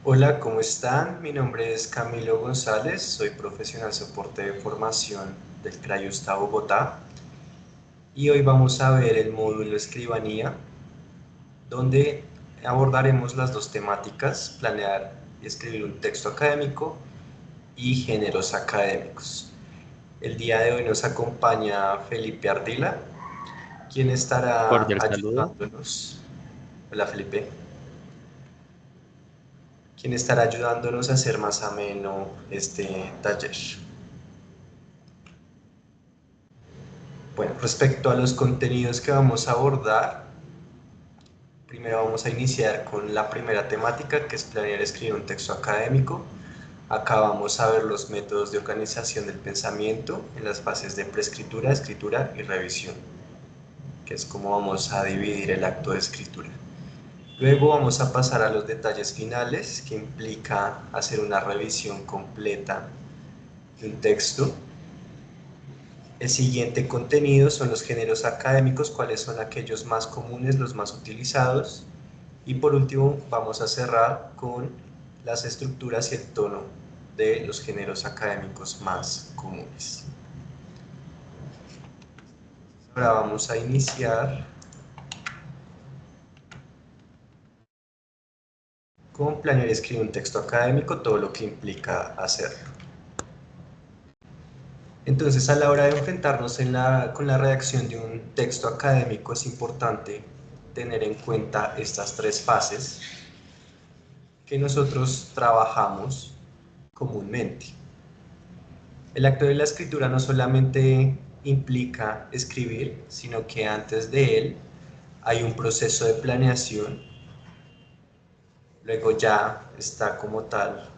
Hola, ¿cómo están? Mi nombre es Camilo González, soy profesional soporte de formación del CRAYUSTA Bogotá y hoy vamos a ver el módulo Escribanía, donde abordaremos las dos temáticas, planear y escribir un texto académico y géneros académicos. El día de hoy nos acompaña Felipe Ardila, quien estará Cordial saludo. ayudándonos. Hola Felipe. Quien estará ayudándonos a hacer más ameno este taller. Bueno, respecto a los contenidos que vamos a abordar, primero vamos a iniciar con la primera temática, que es planear y escribir un texto académico. Acá vamos a ver los métodos de organización del pensamiento en las fases de preescritura, escritura y revisión, que es como vamos a dividir el acto de escritura. Luego vamos a pasar a los detalles finales, que implica hacer una revisión completa de un texto. El siguiente contenido son los géneros académicos, cuáles son aquellos más comunes, los más utilizados. Y por último, vamos a cerrar con las estructuras y el tono de los géneros académicos más comunes. Ahora vamos a iniciar con planear y escribir un texto académico, todo lo que implica hacerlo. Entonces, a la hora de enfrentarnos con la redacción de un texto académico, es importante tener en cuenta estas tres fases que nosotros trabajamos comúnmente. El acto de la escritura no solamente implica escribir, sino que antes de él hay un proceso de planeación, luego ya está como tal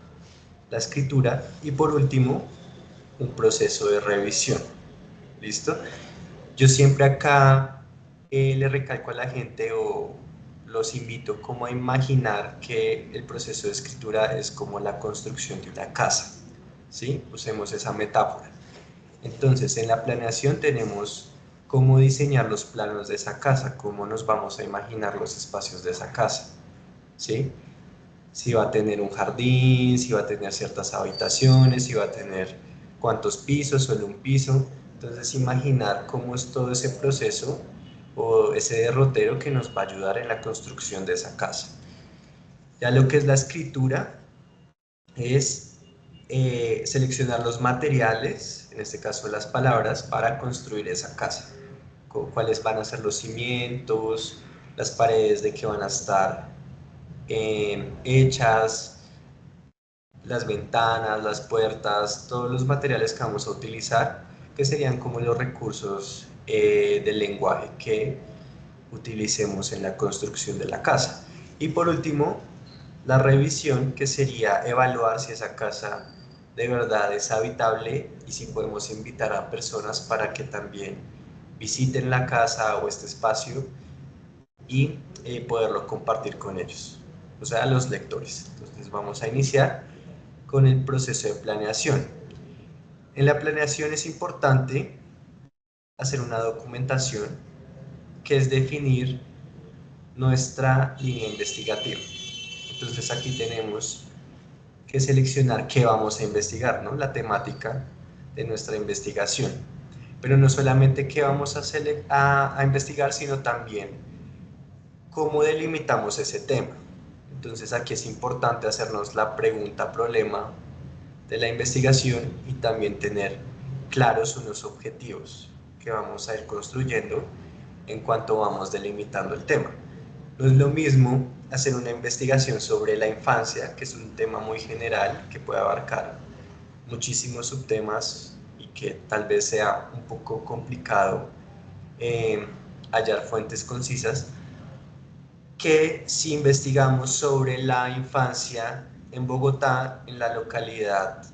la escritura y por último un proceso de revisión. ¿Listo? Yo siempre acá le recalco a la gente o los invito como a imaginar que el proceso de escritura es como la construcción de una casa, ¿sí? Usemos esa metáfora. Entonces, en la planeación tenemos cómo diseñar los planos de esa casa, cómo nos vamos a imaginar los espacios de esa casa, ¿sí? Si va a tener un jardín, si va a tener ciertas habitaciones, si va a tener cuántos pisos, solo un piso. Entonces, imaginar cómo es todo ese proceso o ese derrotero que nos va a ayudar en la construcción de esa casa. Ya lo que es la escritura es seleccionar los materiales, en este caso las palabras, para construir esa casa. Cuáles van a ser los cimientos, las paredes de que van a estar hechas, las ventanas, las puertas, todos los materiales que vamos a utilizar, que serían como los recursos del lenguaje que utilicemos en la construcción de la casa. Y por último, la revisión, que sería evaluar si esa casa de verdad es habitable y si podemos invitar a personas para que también visiten la casa o este espacio y poderlo compartir con ellos, o sea, los lectores. Entonces vamos a iniciar con el proceso de planeación. En la planeación es importante hacer una documentación que es definir nuestra línea investigativa. Entonces aquí tenemos que seleccionar qué vamos a investigar, ¿no? La temática de nuestra investigación. Pero no solamente qué vamos a investigar, sino también cómo delimitamos ese tema. Entonces aquí es importante hacernos la pregunta problema de la investigación y también tener claros unos objetivos que vamos a ir construyendo en cuanto vamos delimitando el tema. No es lo mismo hacer una investigación sobre la infancia, que es un tema muy general que puede abarcar muchísimos subtemas y que tal vez sea un poco complicado eh, hallar fuentes concisas, que si investigamos sobre la infancia en Bogotá, en la localidad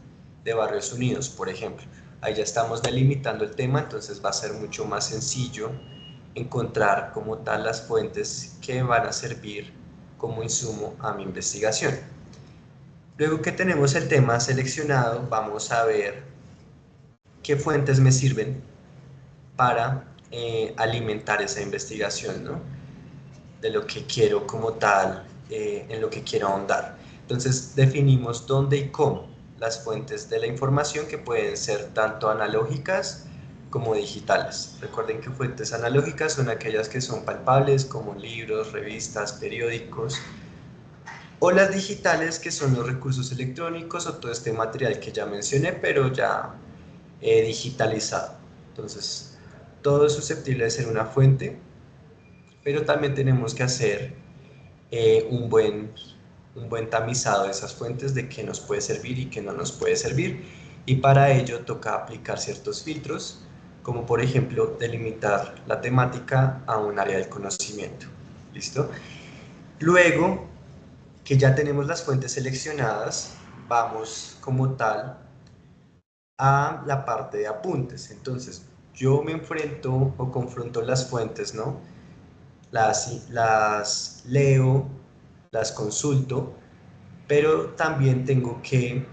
de Barrios Unidos, por ejemplo. Ahí ya estamos delimitando el tema, entonces va a ser mucho más sencillo encontrar como tal las fuentes que van a servir como insumo a mi investigación. Luego que tenemos el tema seleccionado, vamos a ver qué fuentes me sirven para alimentar esa investigación, ¿no? De lo que quiero como tal, en lo que quiero ahondar. Entonces definimos dónde y cómo las fuentes de la información, que pueden ser tanto analógicas como digitales. Recuerden que fuentes analógicas son aquellas que son palpables, como libros, revistas, periódicos, o las digitales, que son los recursos electrónicos o todo este material que ya mencioné, pero ya digitalizado. Entonces, todo es susceptible de ser una fuente, pero también tenemos que hacer un buen tamizado de esas fuentes, de qué nos puede servir y qué no nos puede servir. Y para ello toca aplicar ciertos filtros, como por ejemplo delimitar la temática a un área del conocimiento. ¿Listo? Luego que ya tenemos las fuentes seleccionadas, vamos como tal a la parte de apuntes. Entonces, yo me enfrento o confronto las fuentes, ¿no? Las leo, las consulto, pero también tengo que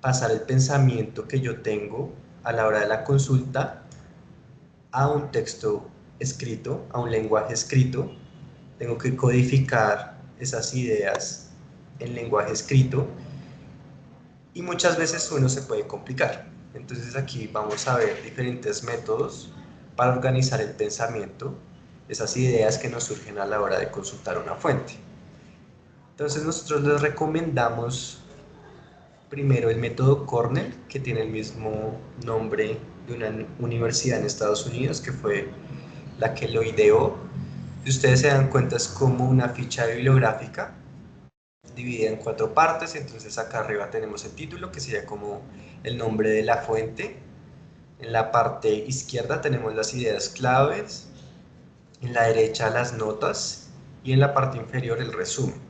pasar el pensamiento que yo tengo a la hora de la consulta a un texto escrito, a un lenguaje escrito. Tengo que codificar esas ideas en lenguaje escrito, y muchas veces uno se puede complicar. Entonces aquí vamos a ver diferentes métodos para organizar el pensamiento, esas ideas que nos surgen a la hora de consultar una fuente. Entonces nosotros les recomendamos primero el método Cornell, que tiene el mismo nombre de una universidad en Estados Unidos, que fue la que lo ideó. Si ustedes se dan cuenta, es como una ficha bibliográfica dividida en 4 partes. Entonces acá arriba tenemos el título, que sería como el nombre de la fuente. En la parte izquierda tenemos las ideas claves, en la derecha las notas, y en la parte inferior el resumen.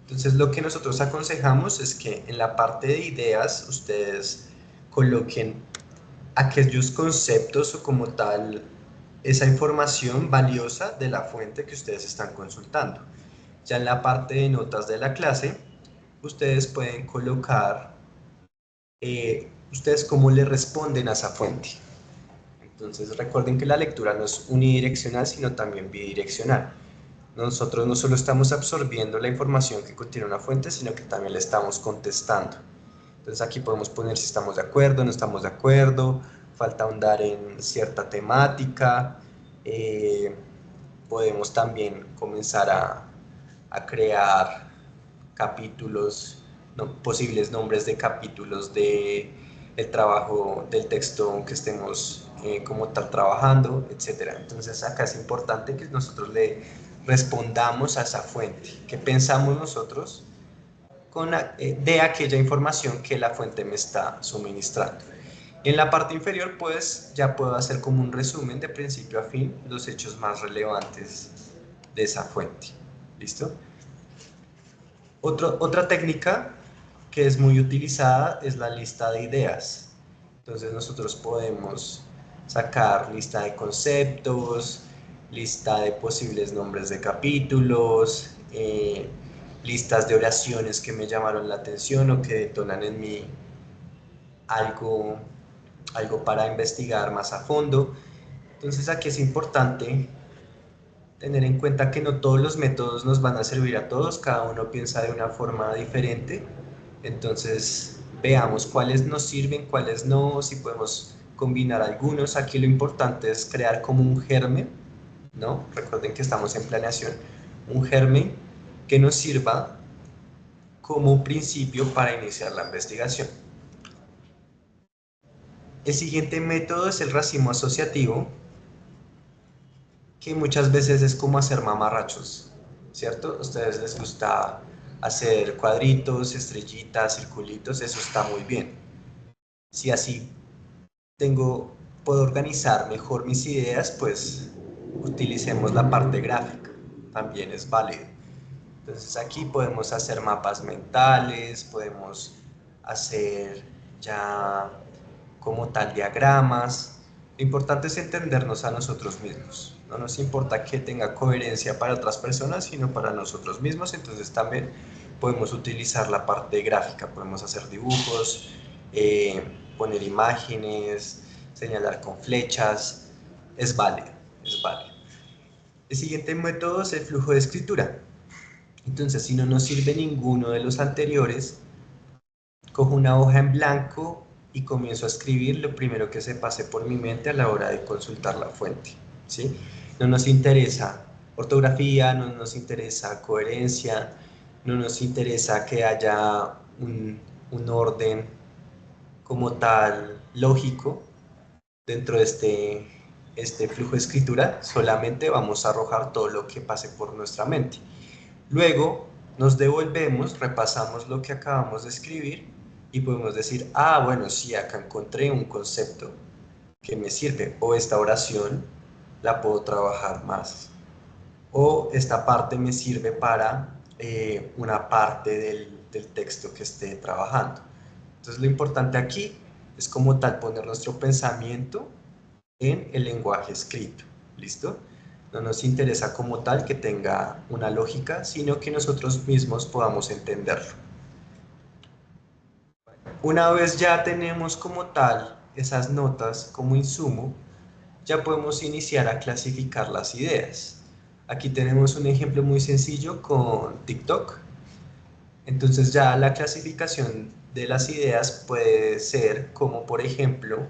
Entonces lo que nosotros aconsejamos es que en la parte de ideas ustedes coloquen aquellos conceptos o como tal esa información valiosa de la fuente que ustedes están consultando. Ya en la parte de notas de la clase, ustedes pueden colocar ustedes cómo le responden a esa fuente. Entonces recuerden que la lectura no es unidireccional, sino también bidireccional. Nosotros no solo estamos absorbiendo la información que contiene una fuente, sino que también le estamos contestando. Entonces aquí podemos poner si estamos de acuerdo, no estamos de acuerdo, falta ahondar en cierta temática. Podemos también comenzar a crear capítulos, no, posibles nombres de capítulos de el trabajo del texto que estemos como tal trabajando, etcétera. Entonces acá es importante que nosotros le respondamos a esa fuente, que pensamos nosotros de aquella información que la fuente me está suministrando. En la parte inferior, pues, ya puedo hacer como un resumen de principio a fin los hechos más relevantes de esa fuente. ¿Listo? Otra técnica que es muy utilizada es la lista de ideas. Entonces nosotros podemos sacar lista de conceptos, lista de posibles nombres de capítulos, listas de oraciones que me llamaron la atención o que detonan en mí algo, algo para investigar más a fondo. Entonces aquí es importante tener en cuenta que no todos los métodos nos van a servir a todos, cada uno piensa de una forma diferente. Entonces veamos cuáles nos sirven, cuáles no, si podemos combinar algunos. Aquí lo importante es crear como un germen, ¿no? Recuerden que estamos en planeación, un germen que nos sirva como principio para iniciar la investigación. El siguiente método es el racimo asociativo, que muchas veces es como hacer mamarrachos, ¿cierto? A ustedes les gusta hacer cuadritos, estrellitas, circulitos, eso está muy bien. Si así puedo organizar mejor mis ideas, pues utilicemos la parte gráfica, también es válido. Entonces aquí podemos hacer mapas mentales, podemos hacer ya como tal diagramas. Lo importante es entendernos a nosotros mismos. No nos importa que tenga coherencia para otras personas, sino para nosotros mismos. Entonces también podemos utilizar la parte gráfica, podemos hacer dibujos, poner imágenes, señalar con flechas. Es válido, es válido. El siguiente método es el flujo de escritura. Entonces, si no nos sirve ninguno de los anteriores, cojo una hoja en blanco y comienzo a escribir lo primero que se pase por mi mente a la hora de consultar la fuente, ¿sí? No nos interesa ortografía, no nos interesa coherencia, no nos interesa que haya un orden como tal lógico dentro de este flujo de escritura, solamente vamos a arrojar todo lo que pase por nuestra mente. Luego nos devolvemos, repasamos lo que acabamos de escribir y podemos decir, ah, bueno, sí, acá encontré un concepto que me sirve, o esta oración la puedo trabajar más, o esta parte me sirve para una parte del texto que esté trabajando. Entonces lo importante aquí es como tal poner nuestro pensamiento en el lenguaje escrito, ¿listo? No nos interesa como tal que tenga una lógica, sino que nosotros mismos podamos entenderlo. Una vez ya tenemos como tal esas notas como insumo, ya podemos iniciar a clasificar las ideas. Aquí tenemos un ejemplo muy sencillo con TikTok. Entonces ya la clasificación de las ideas puede ser como por ejemplo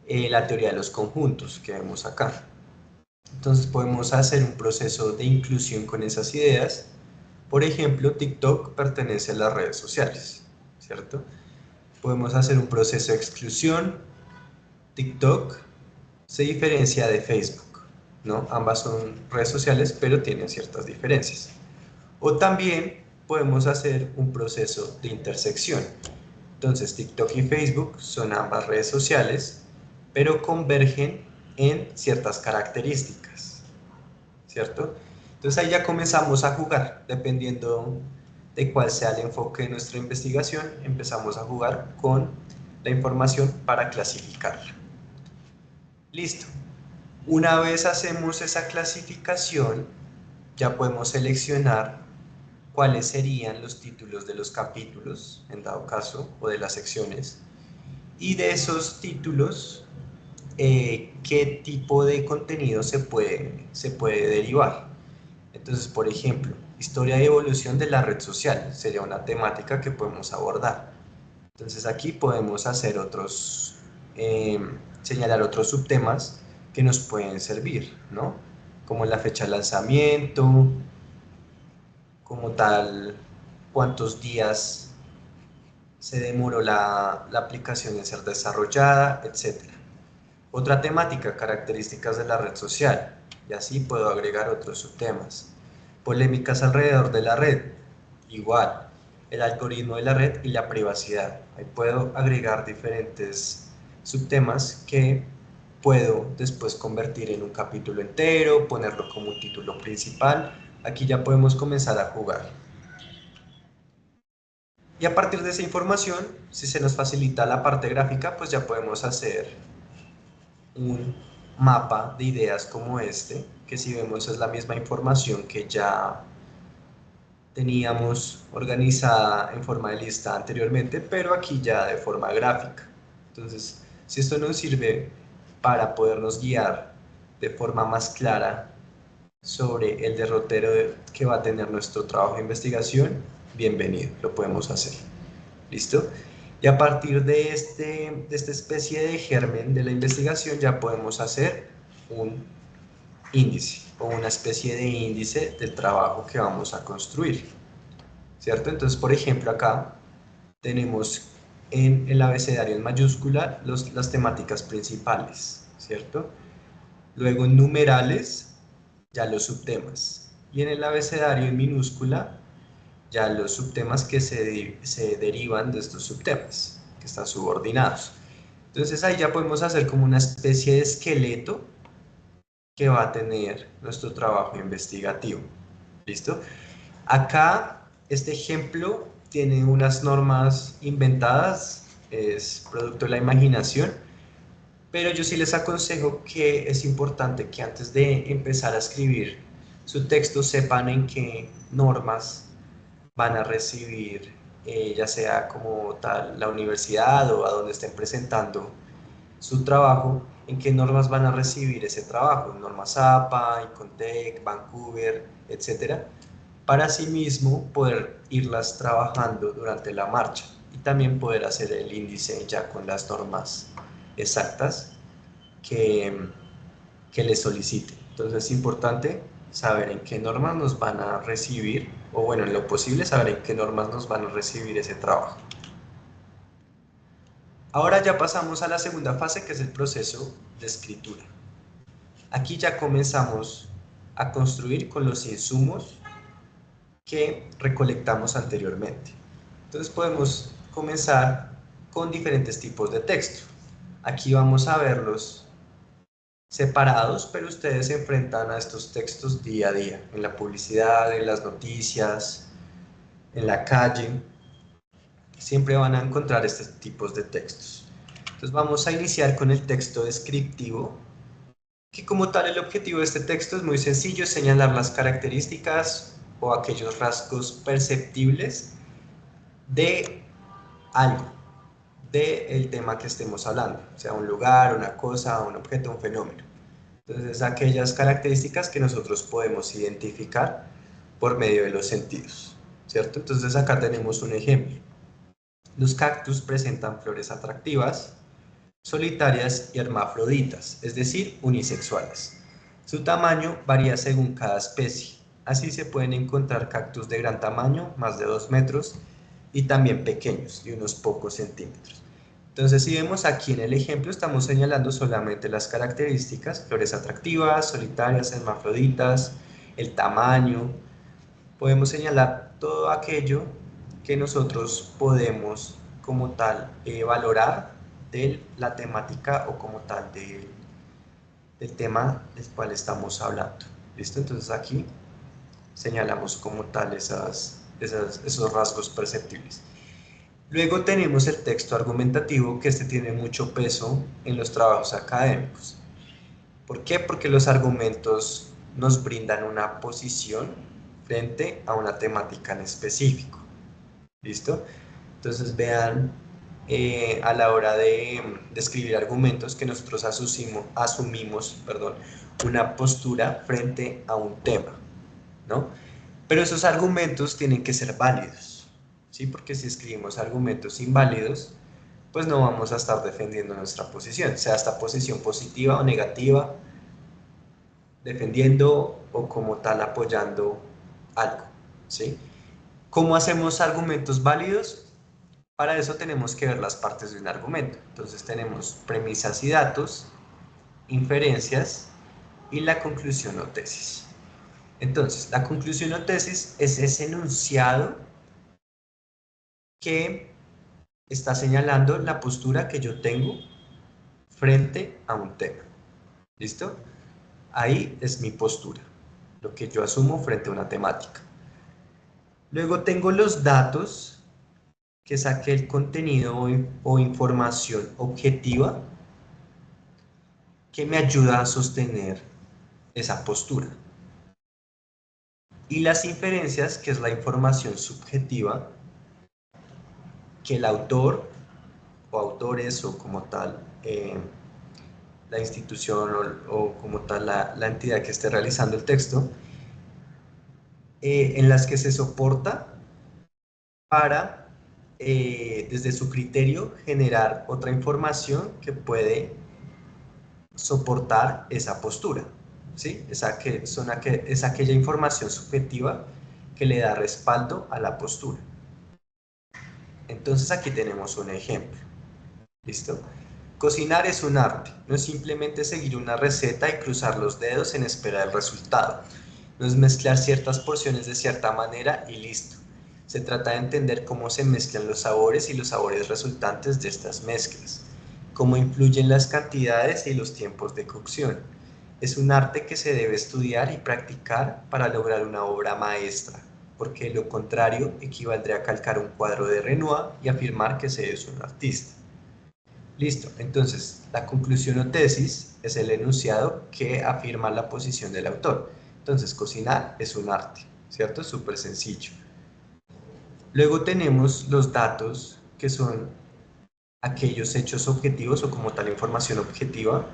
la teoría de los conjuntos que vemos acá. Entonces podemos hacer un proceso de inclusión con esas ideas. Por ejemplo, TikTok pertenece a las redes sociales, ¿cierto? Podemos hacer un proceso de exclusión. TikTok se diferencia de Facebook, ¿no? Ambas son redes sociales, pero tienen ciertas diferencias. O también podemos hacer un proceso de intersección. Entonces, TikTok y Facebook son ambas redes sociales, pero convergen en ciertas características, ¿cierto? Entonces ahí ya comenzamos a jugar, dependiendo de cuál sea el enfoque de nuestra investigación, empezamos a jugar con la información para clasificarla. Listo. Una vez hacemos esa clasificación, ya podemos seleccionar cuáles serían los títulos de los capítulos, en dado caso, o de las secciones, y de esos títulos, qué tipo de contenido se puede derivar. Entonces, por ejemplo, historia y evolución de la red social sería una temática que podemos abordar. Entonces aquí podemos hacer señalar otros subtemas que nos pueden servir, ¿no? Como la fecha de lanzamiento, como tal, cuántos días se demoró la aplicación en ser desarrollada, etc. Otra temática, características de la red social, y así puedo agregar otros subtemas. Polémicas alrededor de la red, igual, el algoritmo de la red y la privacidad. Ahí puedo agregar diferentes subtemas que puedo después convertir en un capítulo entero, ponerlo como un título principal. Aquí ya podemos comenzar a jugar. Y a partir de esa información, si se nos facilita la parte gráfica, pues ya podemos hacer un mapa de ideas como este, que si vemos es la misma información que ya teníamos organizada en forma de lista anteriormente, pero aquí ya de forma gráfica. Entonces, si esto nos sirve para podernos guiar de forma más clara sobre el derrotero que va a tener nuestro trabajo de investigación, bienvenido, lo podemos hacer. ¿Listo? Y a partir de esta especie de germen de la investigación ya podemos hacer un índice o una especie de índice del trabajo que vamos a construir, ¿cierto? Entonces, por ejemplo, acá tenemos en el abecedario en mayúscula las temáticas principales, ¿cierto? Luego en numerales, ya los subtemas. Y en el abecedario en minúscula, ya los subtemas que se derivan de estos subtemas, que están subordinados. Entonces ahí ya podemos hacer como una especie de esqueleto que va a tener nuestro trabajo investigativo. ¿Listo? Acá, este ejemplo tiene unas normas inventadas, es producto de la imaginación, pero yo sí les aconsejo que es importante que antes de empezar a escribir su texto sepan en qué normas van a recibir, ya sea como tal la universidad o a donde estén presentando su trabajo, en qué normas van a recibir ese trabajo, normas APA, Incontec, Vancouver, etcétera, para asimismo poder irlas trabajando durante la marcha y también poder hacer el índice ya con las normas exactas que, que les solicite. Entonces es importante saber en qué normas nos van a recibir, o bueno, en lo posible saber en qué normas nos van a recibir ese trabajo. Ahora ya pasamos a la segunda fase, que es el proceso de escritura. Aquí ya comenzamos a construir con los insumos que recolectamos anteriormente. Entonces podemos comenzar con diferentes tipos de texto. Aquí vamos a verlos separados, pero ustedes se enfrentan a estos textos día a día, en la publicidad, en las noticias, en la calle. Siempre van a encontrar estos tipos de textos. Entonces vamos a iniciar con el texto descriptivo, que como tal el objetivo de este texto es muy sencillo: señalar las características o aquellos rasgos perceptibles de algo, del tema que estemos hablando, sea un lugar, una cosa, un objeto, un fenómeno. Entonces, aquellas características que nosotros podemos identificar por medio de los sentidos, ¿cierto? Entonces, acá tenemos un ejemplo. Los cactus presentan flores atractivas, solitarias y hermafroditas, es decir, unisexuales. Su tamaño varía según cada especie. Así se pueden encontrar cactus de gran tamaño, más de 2 metros, y también pequeños, de unos pocos centímetros. Entonces, si vemos aquí en el ejemplo, estamos señalando solamente las características: flores atractivas, solitarias, hermafroditas, el tamaño. Podemos señalar todo aquello que nosotros podemos como tal valorar de la temática o como tal del tema del cual estamos hablando. ¿Listo? Entonces aquí señalamos como tal esos rasgos perceptibles. Luego tenemos el texto argumentativo, que este tiene mucho peso en los trabajos académicos. ¿Por qué? Porque los argumentos nos brindan una posición frente a una temática en específico. ¿Listo? Entonces vean, a la hora de escribir argumentos, que nosotros asumimos una postura frente a un tema, ¿no? Pero esos argumentos tienen que ser válidos, ¿sí? Porque si escribimos argumentos inválidos, pues no vamos a estar defendiendo nuestra posición, sea esta posición positiva o negativa, defendiendo o como tal apoyando algo, ¿sí? ¿Cómo hacemos argumentos válidos? Para eso tenemos que ver las partes de un argumento. Entonces tenemos premisas y datos, inferencias y la conclusión o tesis. Entonces, la conclusión o tesis es ese enunciado que está señalando la postura que yo tengo frente a un tema. ¿Listo? Ahí es mi postura, lo que yo asumo frente a una temática. Luego tengo los datos, que es aquel contenido o información objetiva que me ayuda a sostener esa postura. Y las inferencias, que es la información subjetiva que el autor o autores o como tal la institución o como tal la entidad que esté realizando el texto, en las que se soporta para, desde su criterio, generar otra información que puede soportar esa postura, ¿sí? Es aquella información subjetiva que le da respaldo a la postura. Entonces aquí tenemos un ejemplo, ¿listo? Cocinar es un arte, no es simplemente seguir una receta y cruzar los dedos en espera del resultado. No es mezclar ciertas porciones de cierta manera y listo. Se trata de entender cómo se mezclan los sabores y los sabores resultantes de estas mezclas, cómo influyen las cantidades y los tiempos de cocción. Es un arte que se debe estudiar y practicar para lograr una obra maestra, porque lo contrario equivaldría a calcar un cuadro de Renoir y afirmar que se es un artista. Listo, entonces la conclusión o tesis es el enunciado que afirma la posición del autor. Entonces, cocinar es un arte, ¿cierto? Súper sencillo. Luego tenemos los datos, que son aquellos hechos objetivos o como tal información objetiva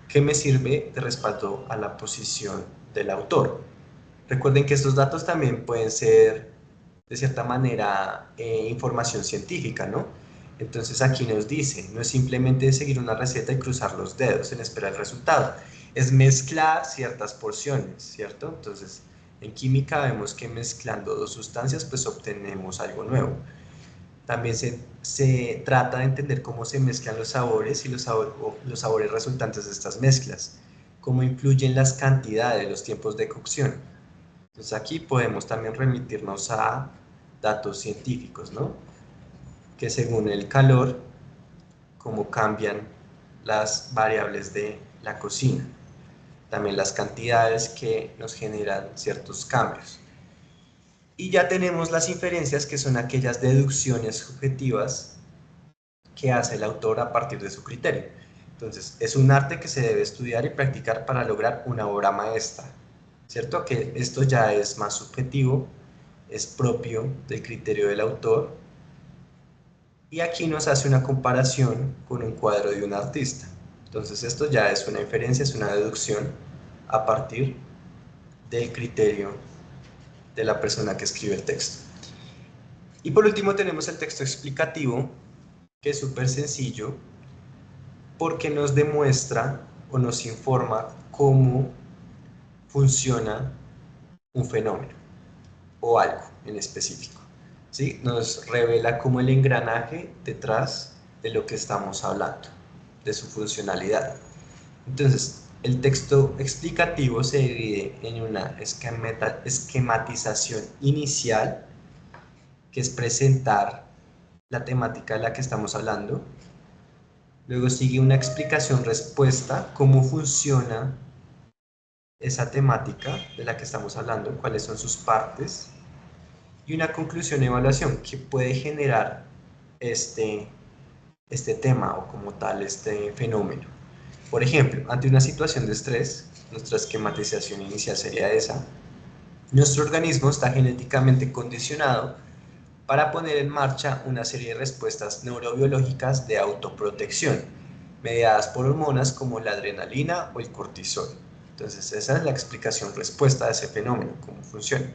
que me sirve de respaldo a la posición del autor. Recuerden que estos datos también pueden ser, de cierta manera, información científica, ¿no? Entonces aquí nos dice, no es simplemente seguir una receta y cruzar los dedos en espera del resultado, es mezclar ciertas porciones, ¿cierto? Entonces, en química vemos que mezclando dos sustancias, pues obtenemos algo nuevo. También se trata de entender cómo se mezclan los sabores y los sabores resultantes de estas mezclas, cómo influyen las cantidades, los tiempos de cocción. Entonces aquí podemos también remitirnos a datos científicos, ¿no? Que según el calor, cómo cambian las variables de la cocina. También las cantidades que nos generan ciertos cambios. Y ya tenemos las inferencias, que son aquellas deducciones subjetivas que hace el autor a partir de su criterio. Entonces, es un arte que se debe estudiar y practicar para lograr una obra maestra, ¿cierto? Que esto ya es más subjetivo, es propio del criterio del autor, y aquí nos hace una comparación con un cuadro de un artista. Entonces, esto ya es una inferencia, es una deducción a partir del criterio de la persona que escribe el texto. Y por último tenemos el texto explicativo, que es súper sencillo, porque nos demuestra o nos informa cómo funciona un fenómeno o algo en específico. ¿Sí? Nos revela cómo el engranaje detrás de lo que estamos hablando, de su funcionalidad. Entonces, el texto explicativo se divide en una esquematización inicial, que es presentar la temática de la que estamos hablando. Luego sigue una explicación-respuesta, cómo funciona esa temática de la que estamos hablando, cuáles son sus partes, y una conclusión-evaluación que puede generar este tema o como tal este fenómeno. Por ejemplo, ante una situación de estrés, nuestra esquematización inicial sería esa. Nuestro organismo está genéticamente condicionado para poner en marcha una serie de respuestas neurobiológicas de autoprotección, mediadas por hormonas como la adrenalina o el cortisol. Entonces, esa es la explicación-respuesta de ese fenómeno, cómo funciona.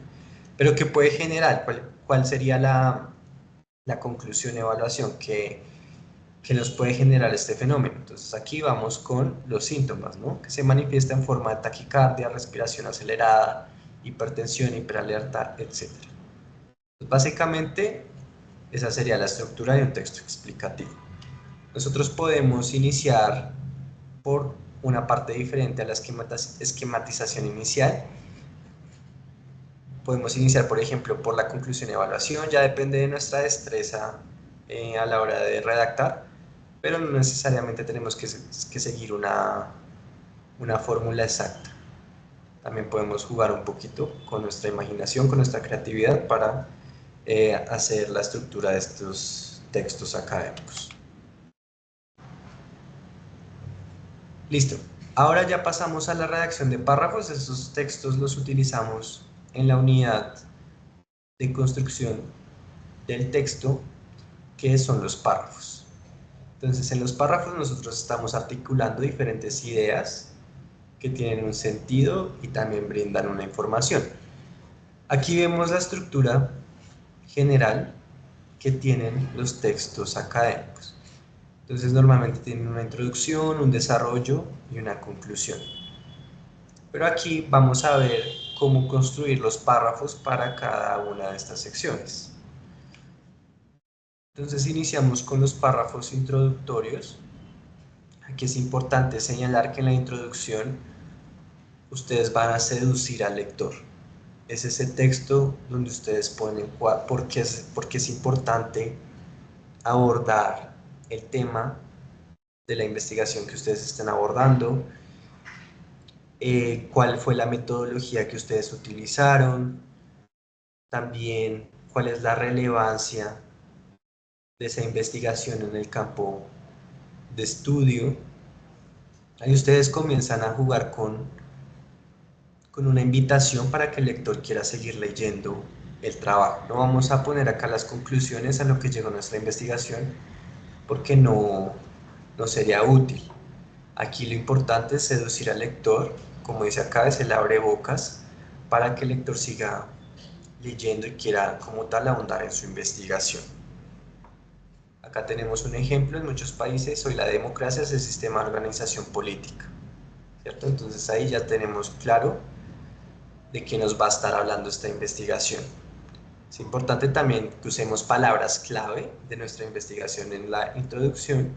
Pero ¿qué puede generar? ¿Cuál sería la conclusión-evaluación que nos puede generar este fenómeno? Entonces, aquí vamos con los síntomas, ¿no? Que se manifiesta en forma de taquicardia, respiración acelerada, hipertensión, hiperalerta, etc. Básicamente, esa sería la estructura de un texto explicativo. Nosotros podemos iniciar por una parte diferente a la esquematización inicial. Podemos iniciar, por ejemplo, por la conclusión y evaluación, ya depende de nuestra destreza a la hora de redactar, pero no necesariamente tenemos que seguir una fórmula exacta. También podemos jugar un poquito con nuestra imaginación, con nuestra creatividad para hacer la estructura de estos textos académicos. Listo. Ahora ya pasamos a la redacción de párrafos. Estos textos los utilizamos en la unidad de construcción del texto, que son los párrafos. Entonces, en los párrafos nosotros estamos articulando diferentes ideas que tienen un sentido y también brindan una información. Aquí vemos la estructura general que tienen los textos académicos. Entonces normalmente tienen una introducción, un desarrollo y una conclusión. Pero aquí vamos a ver cómo construir los párrafos para cada una de estas secciones. Entonces iniciamos con los párrafos introductorios. Aquí es importante señalar que en la introducción ustedes van a seducir al lector. Es ese texto donde ustedes ponen por qué es importante abordar el tema de la investigación que ustedes están abordando, cuál fue la metodología que ustedes utilizaron, también cuál es la relevancia de esa investigación en el campo de estudio. Ahí ustedes comienzan a jugar con una invitación para que el lector quiera seguir leyendo el trabajo. No vamos a poner acá las conclusiones a lo que llegó nuestra investigación, porque no sería útil. Aquí lo importante es seducir al lector, como dice acá, es el abrebocas, para que el lector siga leyendo y quiera como tal ahondar en su investigación. Acá tenemos un ejemplo. En muchos países hoy la democracia es el sistema de organización política, ¿cierto? Entonces ahí ya tenemos claro de qué nos va a estar hablando esta investigación. Es importante también que usemos palabras clave de nuestra investigación en la introducción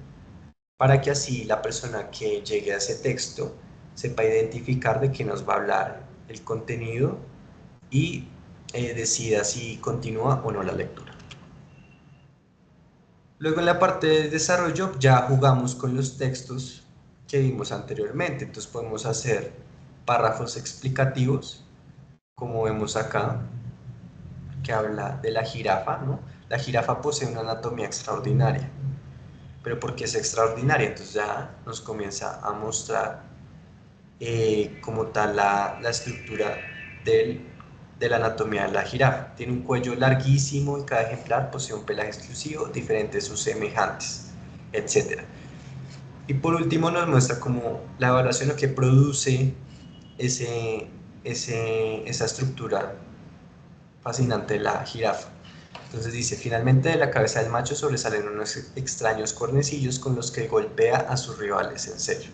para que así la persona que llegue a ese texto sepa identificar de qué nos va a hablar el contenido y decida si continúa o no la lectura. Luego en la parte de desarrollo ya jugamos con los textos que vimos anteriormente, entonces podemos hacer párrafos explicativos, como vemos acá, que habla de la jirafa, ¿no? La jirafa posee una anatomía extraordinaria, pero ¿por qué es extraordinaria? Entonces ya nos comienza a mostrar como tal la estructura de la anatomía de la jirafa. Tiene un cuello larguísimo y cada ejemplar posee un pelaje exclusivo, diferente de sus semejantes, etc. Y por último nos muestra como la evaluación lo que produce esa estructura fascinante de la jirafa. Entonces dice, finalmente de la cabeza del macho sobresalen unos extraños cuernecillos con los que golpea a sus rivales en serio.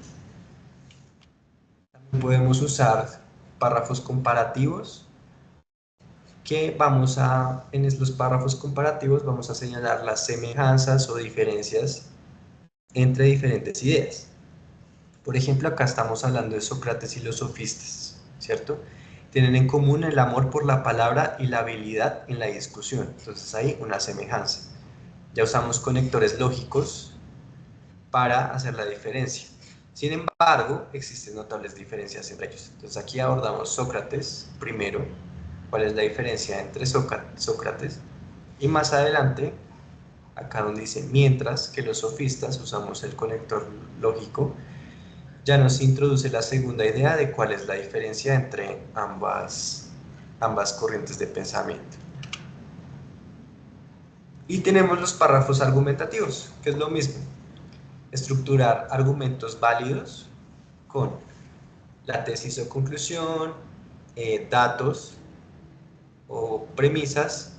También podemos usar párrafos comparativos que en los párrafos comparativos vamos a señalar las semejanzas o diferencias entre diferentes ideas. Por ejemplo, acá estamos hablando de Sócrates y los sofistas, ¿cierto? Tienen en común el amor por la palabra y la habilidad en la discusión. Entonces hay una semejanza. Ya usamos conectores lógicos para hacer la diferencia. Sin embargo, existen notables diferencias entre ellos. Entonces aquí abordamos Sócrates primero, cuál es la diferencia entre Sócrates, y más adelante, acá donde dice mientras que los sofistas usamos el conector lógico, ya nos introduce la segunda idea de cuál es la diferencia entre ambas corrientes de pensamiento. Y tenemos los párrafos argumentativos, que es lo mismo. Estructurar argumentos válidos con la tesis o conclusión, datos o premisas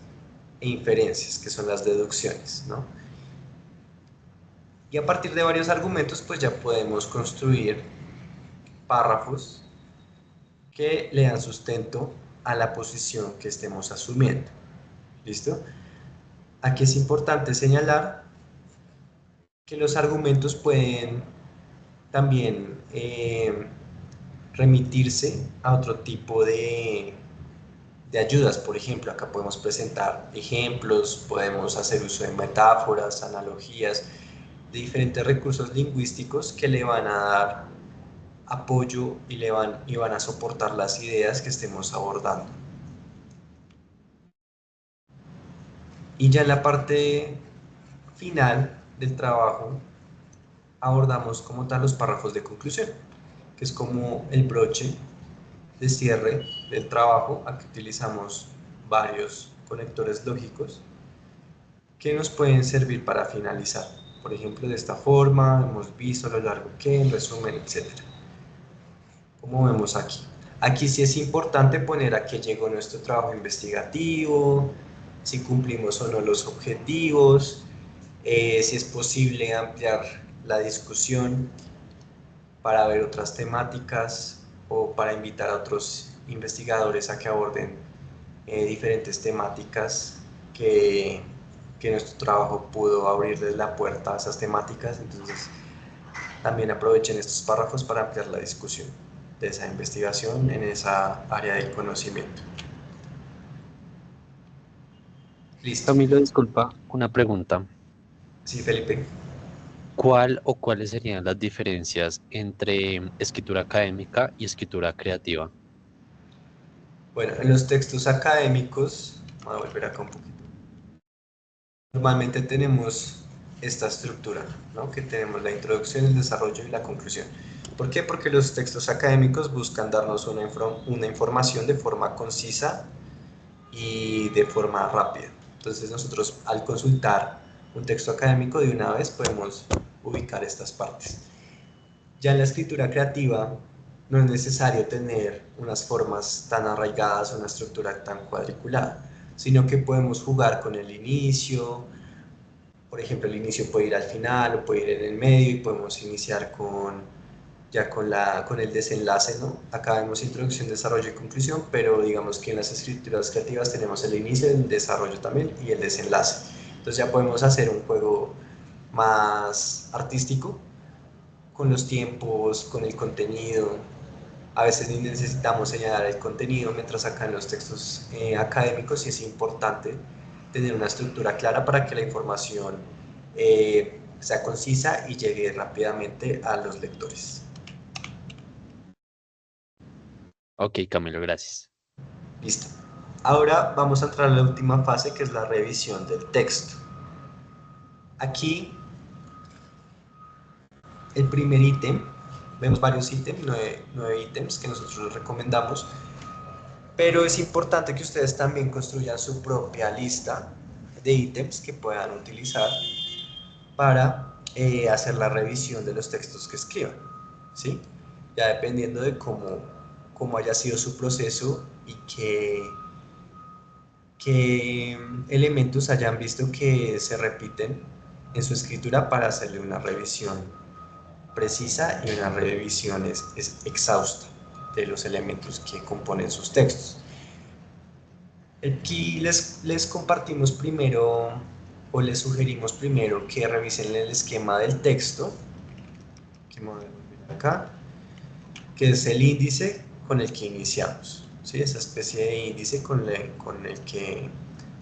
e inferencias, que son las deducciones, ¿no? Y a partir de varios argumentos, pues ya podemos construir párrafos que le dan sustento a la posición que estemos asumiendo. ¿Listo? Aquí es importante señalar que los argumentos pueden también remitirse a otro tipo de ayudas. Por ejemplo, acá podemos presentar ejemplos, podemos hacer uso de metáforas, analogías, de diferentes recursos lingüísticos que le van a dar apoyo y van a soportar las ideas que estemos abordando. Y ya en la parte final del trabajo abordamos como tal los párrafos de conclusión, que es como el broche de cierre del trabajo. Aquí utilizamos varios conectores lógicos que nos pueden servir para finalizar. Por ejemplo, de esta forma, hemos visto lo largo que, en resumen, etc. Como vemos aquí. Aquí sí es importante poner a qué llegó nuestro trabajo investigativo, si cumplimos o no los objetivos, si es posible ampliar la discusión para ver otras temáticas o para invitar a otros investigadores a que aborden diferentes temáticas que nuestro trabajo pudo abrirles la puerta a esas temáticas. Entonces también aprovechen estos párrafos para ampliar la discusión de esa investigación en esa área del conocimiento. Listo. Camilo, disculpa, una pregunta. Sí, Felipe. ¿Cuál o cuáles serían las diferencias entre escritura académica y escritura creativa? Bueno, en los textos académicos, voy a volver acá un poquito. Normalmente tenemos esta estructura, ¿no? Que tenemos la introducción, el desarrollo y la conclusión. ¿Por qué? Porque los textos académicos buscan darnos una información de forma concisa y de forma rápida. Entonces nosotros al consultar un texto académico de una vez podemos ubicar estas partes. Ya en la escritura creativa no es necesario tener unas formas tan arraigadas o una estructura tan cuadriculada, sino que podemos jugar con el inicio. Por ejemplo, el inicio puede ir al final o puede ir en el medio y podemos iniciar con el desenlace, ¿no? Acá vemos introducción, desarrollo y conclusión, pero digamos que en las escrituras creativas tenemos el inicio, el desarrollo también y el desenlace. Entonces ya podemos hacer un juego más artístico con los tiempos, con el contenido. A veces ni necesitamos señalar el contenido, mientras acá en los textos académicos sí es importante tener una estructura clara para que la información sea concisa y llegue rápidamente a los lectores. Ok, Camilo, gracias. Listo. Ahora vamos a entrar a la última fase, que es la revisión del texto. Aquí, el primer ítem, vemos varios ítems, nueve ítems que nosotros recomendamos, pero es importante que ustedes también construyan su propia lista de ítems que puedan utilizar para hacer la revisión de los textos que escriban, ¿sí? Ya dependiendo de cómo haya sido su proceso y qué elementos hayan visto que se repiten en su escritura para hacerle una revisión precisa y una revisión exhausta de los elementos que componen sus textos. Aquí les compartimos primero o les sugerimos primero que revisen el esquema del texto, que me voy a volver acá, que es el índice con el que iniciamos, ¿sí? Esa especie de índice con el que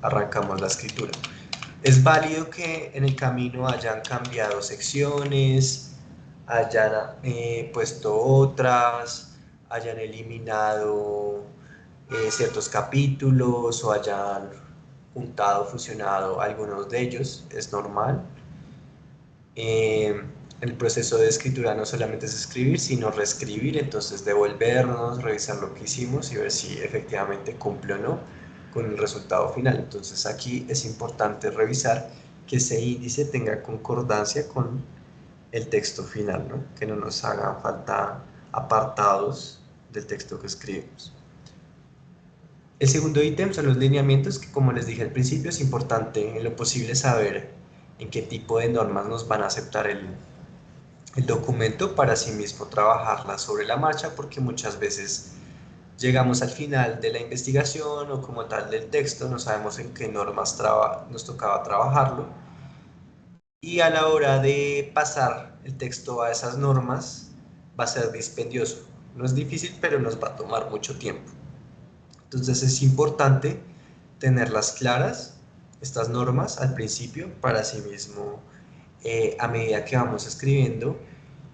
arrancamos la escritura. Es válido que en el camino hayan cambiado secciones, hayan puesto otras, hayan eliminado ciertos capítulos o hayan juntado, fusionado algunos de ellos, es normal. El proceso de escritura no solamente es escribir, sino reescribir, entonces devolvernos, revisar lo que hicimos y ver si efectivamente cumple o no con el resultado final. Entonces aquí es importante revisar que ese índice tenga concordancia con el texto final, ¿no? Que no nos hagan falta apartados del texto que escribimos. El segundo ítem son los lineamientos, que como les dije al principio, es importante en lo posible saber en qué tipo de normas nos van a aceptar el documento para sí mismo trabajarla sobre la marcha, porque muchas veces llegamos al final de la investigación o como tal del texto, no sabemos en qué normas nos tocaba trabajarlo, y a la hora de pasar el texto a esas normas va a ser dispendioso. No es difícil, pero nos va a tomar mucho tiempo. Entonces es importante tenerlas claras, estas normas al principio, para sí mismo, a medida que vamos escribiendo,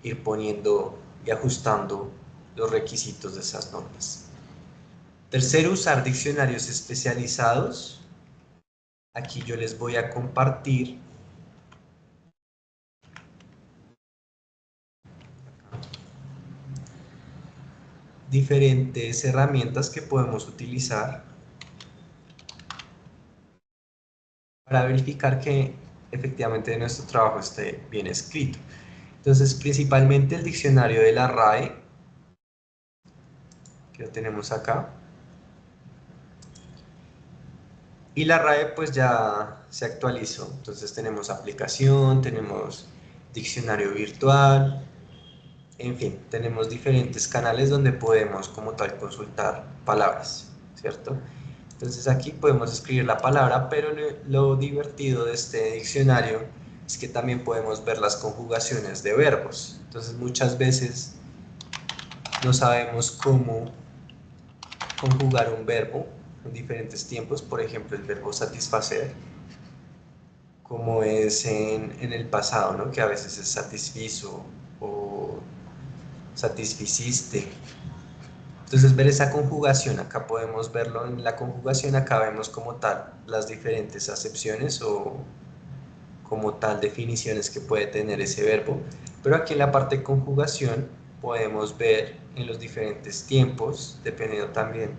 ir poniendo y ajustando los requisitos de esas normas. Tercero, usar diccionarios especializados. Aquí yo les voy a compartir diferentes herramientas que podemos utilizar para verificar que efectivamente nuestro trabajo esté bien escrito. Entonces, principalmente el diccionario de la RAE, que lo tenemos acá. Y la RAE pues ya se actualizó. Entonces tenemos aplicación, tenemos diccionario virtual, en fin, tenemos diferentes canales donde podemos como tal consultar palabras, ¿cierto? Entonces aquí podemos escribir la palabra, pero lo divertido de este diccionario es que también podemos ver las conjugaciones de verbos. Entonces muchas veces no sabemos cómo conjugar un verbo en diferentes tiempos, por ejemplo el verbo satisfacer, como es en el pasado, ¿no? Que a veces es satisfizo o satisficiste. Entonces ver esa conjugación, acá podemos verlo en la conjugación, acá vemos como tal las diferentes acepciones o como tal definiciones que puede tener ese verbo, pero aquí en la parte de conjugación podemos ver en los diferentes tiempos, dependiendo también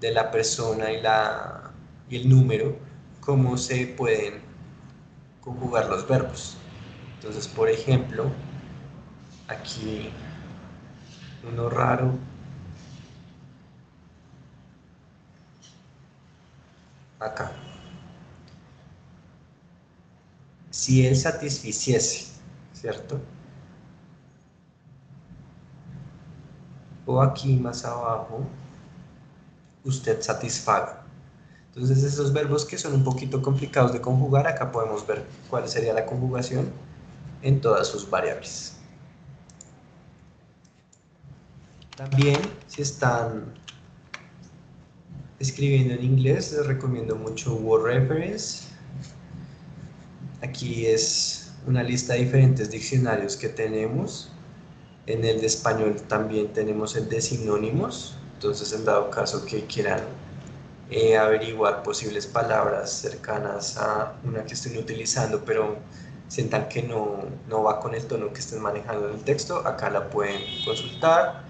de la persona y el número, cómo se pueden conjugar los verbos. Entonces, por ejemplo, aquí uno raro. Acá. Si él satisficiese, ¿cierto? O aquí más abajo, usted satisfaga. Entonces esos verbos que son un poquito complicados de conjugar, acá podemos ver cuál sería la conjugación en todas sus variables. También, si están escribiendo en inglés, les recomiendo mucho Word Reference. Aquí es una lista de diferentes diccionarios que tenemos. En el de español también tenemos el de sinónimos. Entonces, en dado caso que quieran averiguar posibles palabras cercanas a una que estén utilizando, pero sientan que no va con el tono que estén manejando en el texto, acá la pueden consultar.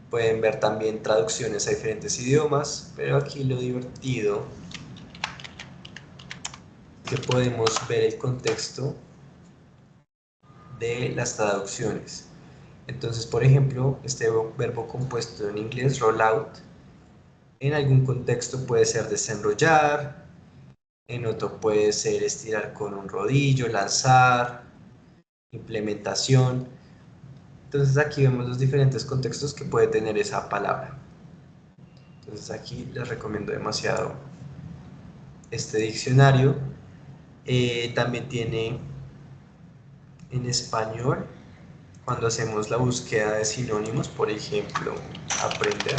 Pueden ver también traducciones a diferentes idiomas, pero aquí lo divertido es que podemos ver el contexto de las traducciones. Entonces, por ejemplo, este verbo compuesto en inglés, roll out, en algún contexto puede ser desenrollar, en otro puede ser estirar con un rodillo, lanzar, implementación. Entonces aquí vemos los diferentes contextos que puede tener esa palabra. Entonces aquí les recomiendo demasiado este diccionario. También tiene en español, cuando hacemos la búsqueda de sinónimos, por ejemplo, aprender.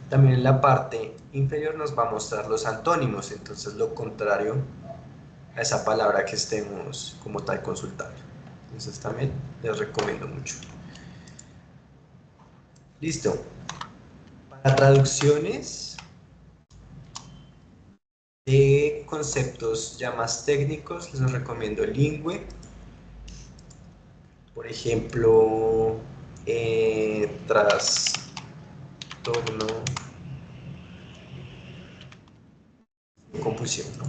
También en la parte inferior nos va a mostrar los antónimos, entonces lo contrario a esa palabra que estemos como tal consultando. Entonces también les recomiendo mucho. Listo. Para traducciones de conceptos ya más técnicos, les recomiendo Lingüe. Por ejemplo, trastorno, confusión, ¿no?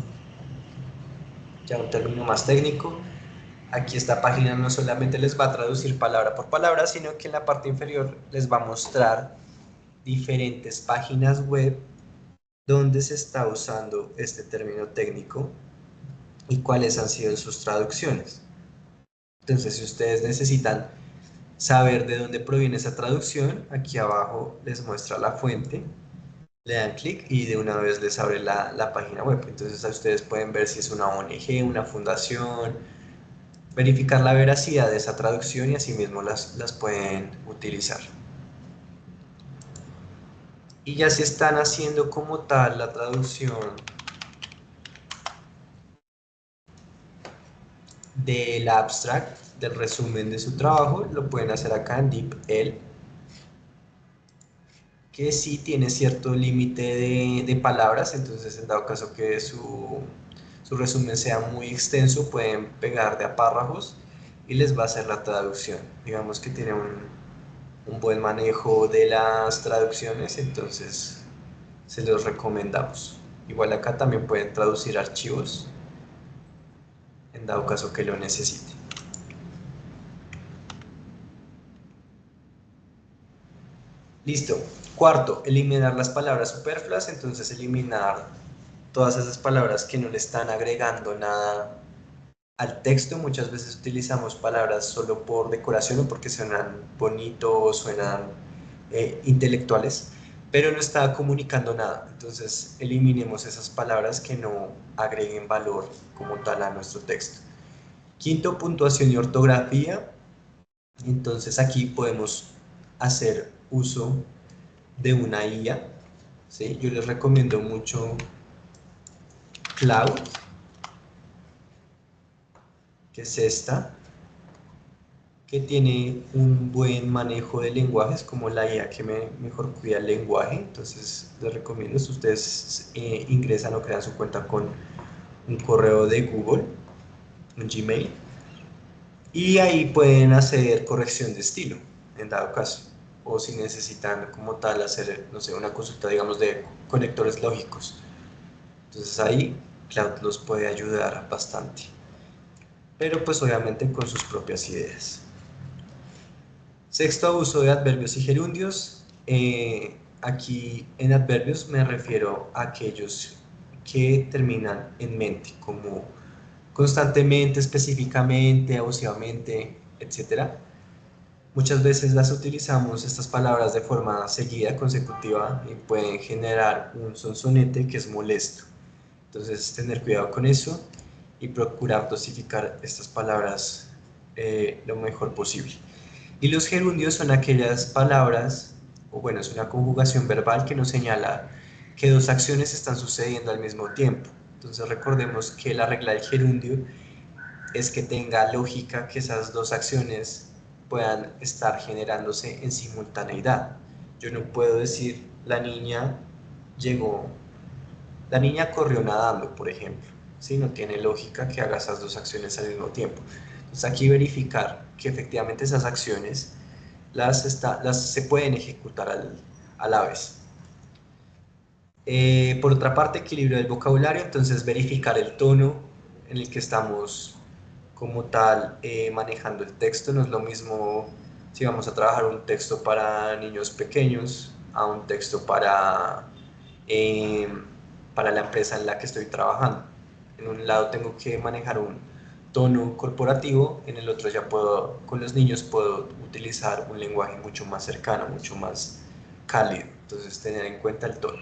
Ya un término más técnico. Aquí esta página no solamente les va a traducir palabra por palabra, sino que en la parte inferior les va a mostrar diferentes páginas web donde se está usando este término técnico y cuáles han sido sus traducciones. Entonces, si ustedes necesitan saber de dónde proviene esa traducción, aquí abajo les muestra la fuente, le dan clic y de una vez les abre la página web. Entonces, ustedes pueden ver si es una ONG, una fundación, verificar la veracidad de esa traducción y asimismo las pueden utilizar. Y ya si están haciendo como tal la traducción del abstract, del resumen de su trabajo, lo pueden hacer acá en DeepL, que sí tiene cierto límite de palabras, entonces en dado caso que su resumen sea muy extenso, pueden pegar de a párrafos y les va a hacer la traducción. Digamos que tiene un buen manejo de las traducciones, entonces se los recomendamos. Igual acá también pueden traducir archivos en dado caso que lo necesiten. Listo. Cuarto, eliminar las palabras superfluas, entonces eliminar todas esas palabras que no le están agregando nada al texto. Muchas veces utilizamos palabras solo por decoración o porque suenan bonitos, suenan intelectuales, pero no está comunicando nada. Entonces eliminemos esas palabras que no agreguen valor como tal a nuestro texto. Quinto, puntuación y ortografía. Entonces aquí podemos hacer uso de una IA, ¿sí? Yo les recomiendo mucho Cloud, que es esta, que tiene un buen manejo de lenguajes, como la IA que mejor cuida el lenguaje. Entonces les recomiendo, si ustedes ingresan o crean su cuenta con un correo de Google, un Gmail, y ahí pueden hacer corrección de estilo, en dado caso, o si necesitan como tal hacer, no sé, una consulta, digamos, de conectores lógicos. Entonces ahí Cloud los puede ayudar bastante. pero pues obviamente con sus propias ideas. Sexto, uso de adverbios y gerundios. Aquí en adverbios me refiero a aquellos que terminan en mente, como constantemente, específicamente, abusivamente, etcétera. Muchas veces las utilizamos estas palabras de forma seguida, consecutiva, y pueden generar un sonsonete que es molesto. Entonces, tener cuidado con eso y procurar dosificar estas palabras lo mejor posible. Y los gerundios son aquellas palabras, o bueno, es una conjugación verbal que nos señala que dos acciones están sucediendo al mismo tiempo. Entonces, recordemos que la regla del gerundio es que tenga lógica que esas dos acciones puedan estar generándose en simultaneidad. Yo no puedo decir la niña llegó, la niña corrió nadando, por ejemplo. ¿Sí? No tiene lógica que haga esas dos acciones al mismo tiempo. Entonces aquí verificar que efectivamente esas acciones las se pueden ejecutar a la vez. Por otra parte, equilibrio del vocabulario, entonces verificar el tono en el que estamos como tal manejando el texto. No es lo mismo si vamos a trabajar un texto para niños pequeños a un texto eh, para la empresa en la que estoy trabajando. En un lado tengo que manejar un tono corporativo, en el otro ya puedo, con los niños puedo utilizar un lenguaje mucho más cercano, mucho más cálido. Entonces tener en cuenta el tono.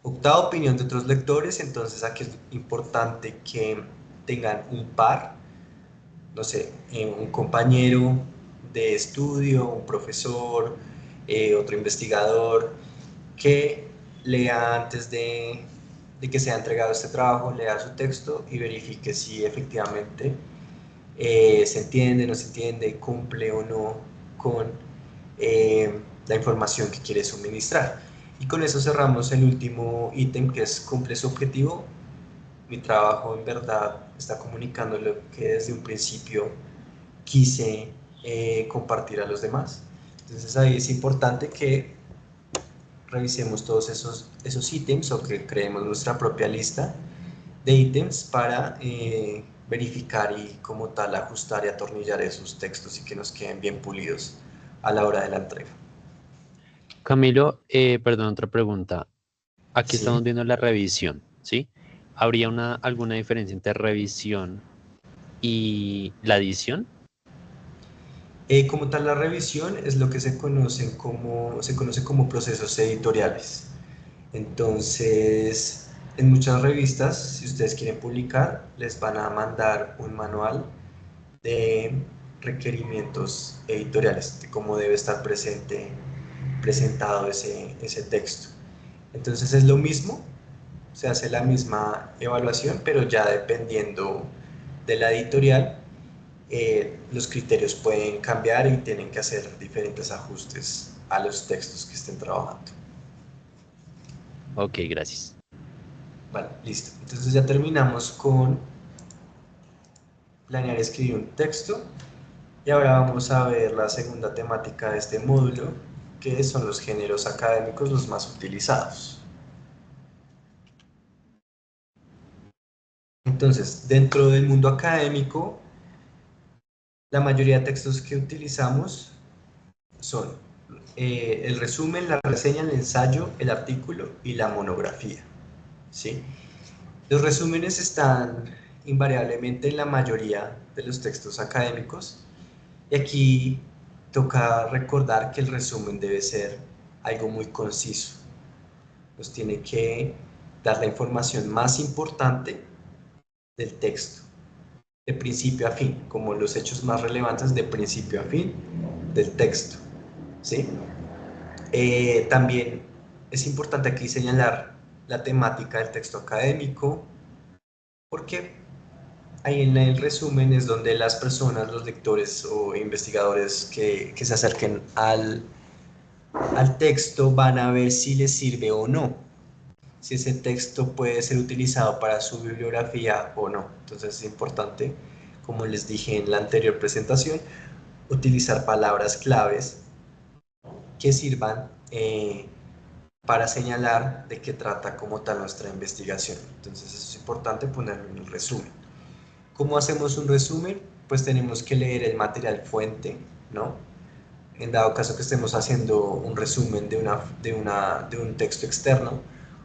Octava, opinión de otros lectores. Entonces aquí es importante que tengan un par, no sé, un compañero de estudio, un profesor, otro investigador, que lea antes de que sea entregado este trabajo, lea su texto y verifique si efectivamente se entiende, no se entiende, cumple o no con la información que quiere suministrar. Y con eso cerramos el último ítem, que es cumple su objetivo. Mi trabajo en verdad está comunicando lo que desde un principio quise compartir a los demás. Entonces ahí es importante que revisemos todos esos ítems o que creemos nuestra propia lista de ítems para verificar y como tal ajustar y atornillar esos textos y que nos queden bien pulidos a la hora de la entrega. Camilo, perdón, otra pregunta. Aquí ¿Sí? estamos viendo la revisión, ¿sí? ¿Habría alguna diferencia entre revisión y la edición? Como tal, la revisión es lo que se conoce como procesos editoriales. Entonces, en muchas revistas, si ustedes quieren publicar, les van a mandar un manual de requerimientos editoriales, de cómo debe estar presentado ese texto. Entonces es lo mismo, se hace la misma evaluación, pero ya dependiendo de la editorial, los criterios pueden cambiar y tienen que hacer diferentes ajustes a los textos que estén trabajando. Ok, gracias. Vale, listo. Entonces ya terminamos con planear y escribir un texto. Y ahora vamos a ver la segunda temática de este módulo, que son los géneros académicos los más utilizados. Entonces, dentro del mundo académico, la mayoría de textos que utilizamos son el resumen, la reseña, el ensayo, el artículo y la monografía. ¿Sí? Los resúmenes están invariablemente en la mayoría de los textos académicos y aquí toca recordar que el resumen debe ser algo muy conciso. Nos tiene que dar la información más importante del texto, de principio a fin, como los hechos más relevantes de principio a fin del texto. ¿Sí? También es importante aquí señalar la temática del texto académico, porque ahí en el resumen es donde las personas, los lectores o investigadores que se acerquen al texto van a ver si les sirve o no, si ese texto puede ser utilizado para su bibliografía o no. Entonces es importante, como les dije en la anterior presentación, utilizar palabras claves que sirvan para señalar de qué trata como tal nuestra investigación. Entonces eso es importante ponerlo en el resumen. ¿Cómo hacemos un resumen? Pues tenemos que leer el material fuente, ¿no? En dado caso que estemos haciendo un resumen de un texto externo,